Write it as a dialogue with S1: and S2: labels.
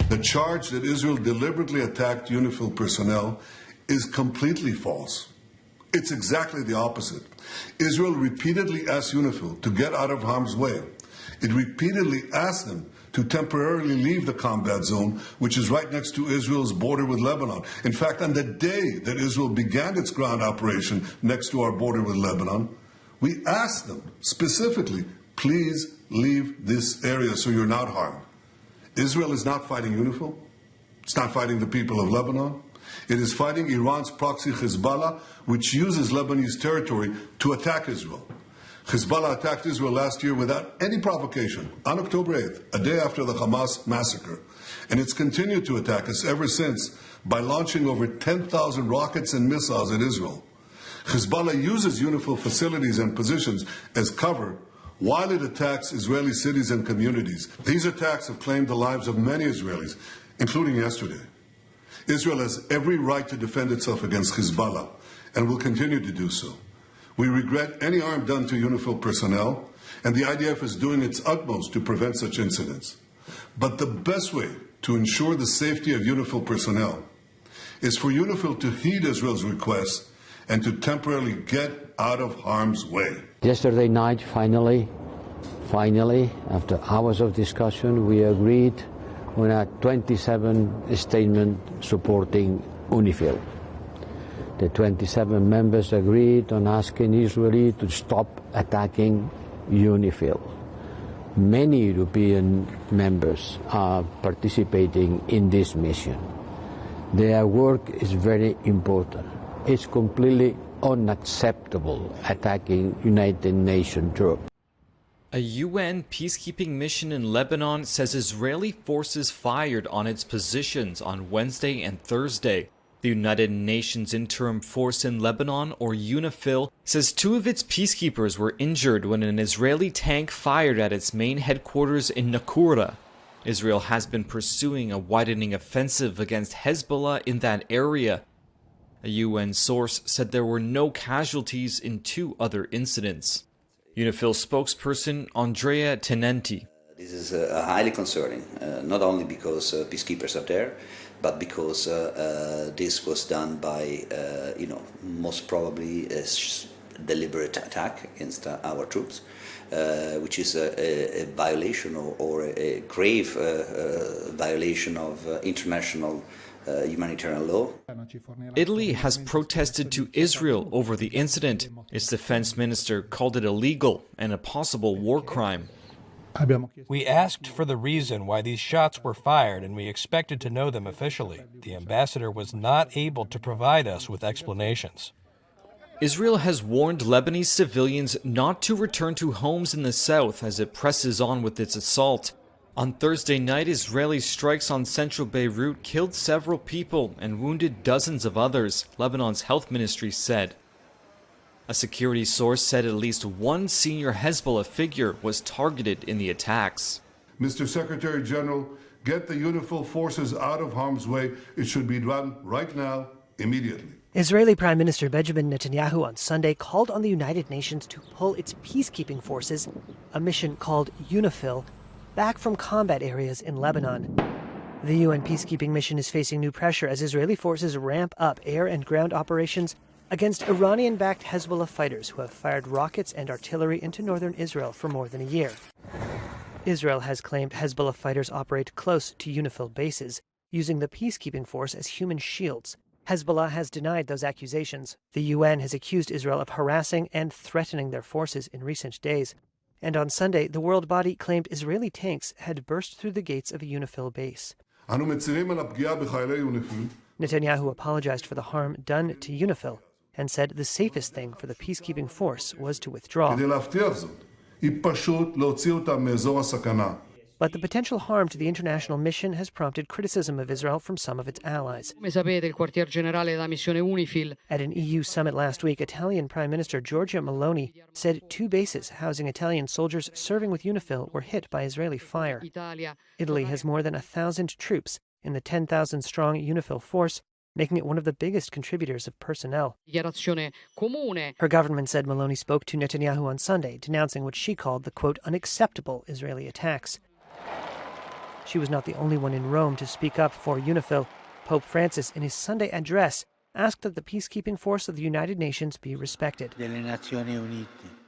S1: The charge that Israel deliberately attacked UNIFIL personnel is completely false. It's exactly the opposite. Israel repeatedly asked UNIFIL to get out of harm's way. It repeatedly asked them to temporarily leave the combat zone, which is right next to Israel's border with Lebanon. In fact, on the day that Israel began its ground operation next to our border with Lebanon, we asked them specifically, please leave this area so you're not harmed. Israel is not fighting UNIFIL. It's not fighting the people of Lebanon. It is fighting Iran's proxy Hezbollah, which uses Lebanese territory to attack Israel. Hezbollah attacked Israel last year without any provocation on October 8th, a day after the Hamas massacre. And it's continued to attack us ever since by launching over 10,000 rockets and missiles at Israel. Hezbollah uses UNIFIL facilities and positions as cover while it attacks Israeli cities and communities. These attacks have claimed the lives of many Israelis, including yesterday. Israel has every right to defend itself against Hezbollah and will continue to do so. We regret any harm done to UNIFIL personnel, and the IDF is doing its utmost to prevent such incidents. But the best way to ensure the safety of UNIFIL personnel is for UNIFIL to heed Israel's request and to temporarily get out of harm's way.
S2: Yesterday night, finally, after hours of discussion, we agreed on a 27 statement supporting UNIFIL. The 27 members agreed on asking Israel to stop attacking UNIFIL. Many European members are participating in this mission. Their work is very important. It's completely unacceptable attacking United Nations troops.
S3: A UN peacekeeping mission in Lebanon says Israeli forces fired on its positions on Wednesday and Thursday. The United Nations Interim Force in Lebanon, or UNIFIL, says 2 of its peacekeepers were injured when an Israeli tank fired at its main headquarters in Nakura. Israel has been pursuing a widening offensive against Hezbollah in that area. A UN source said there were no casualties in 2 other incidents. UNIFIL spokesperson Andrea Tenenti.
S4: This is highly concerning, not only because peacekeepers are there, but because this was done by, most probably a deliberate attack against our troops, which is a violation or a grave violation of international humanitarian law.
S3: Italy has protested to Israel over the incident. Its defense minister called it illegal and a possible war crime.
S5: We asked for the reason why these shots were fired, and we expected to know them officially. The ambassador was not able to provide us with explanations.
S3: Israel has warned Lebanese civilians not to return to homes in the south as it presses on with its assault. On Thursday night, Israeli strikes on central Beirut killed several people and wounded dozens of others, Lebanon's health ministry said. A security source said at least 1 senior Hezbollah figure was targeted in the attacks.
S1: Mr. Secretary General, get the UNIFIL forces out of harm's way. It should be done right now, immediately.
S6: Israeli Prime Minister Benjamin Netanyahu on Sunday called on the United Nations to pull its peacekeeping forces, a mission called UNIFIL, back from combat areas in Lebanon. The UN peacekeeping mission is facing new pressure as Israeli forces ramp up air and ground operations against Iranian-backed Hezbollah fighters who have fired rockets and artillery into northern Israel for more than a year. Israel has claimed Hezbollah fighters operate close to UNIFIL bases, using the peacekeeping force as human shields. Hezbollah has denied those accusations. The UN has accused Israel of harassing and threatening their forces in recent days. And on Sunday, the world body claimed Israeli tanks had burst through the gates of a UNIFIL base. Netanyahu apologized for the harm done to UNIFIL and said the safest thing for the peacekeeping force was to withdraw. But the potential harm to the international mission has prompted criticism of Israel from some of its allies. At an EU summit last week, Italian Prime Minister Giorgia Meloni said 2 bases housing Italian soldiers serving with UNIFIL were hit by Israeli fire. Italy has more than 1,000 troops in the 10,000-strong UNIFIL force, making it one of the biggest contributors of personnel. Her government said Meloni spoke to Netanyahu on Sunday, denouncing what she called the, quote, unacceptable Israeli attacks. She was not the only one in Rome to speak up for UNIFIL. Pope Francis, in his Sunday address, asked that the peacekeeping force of the United Nations be respected.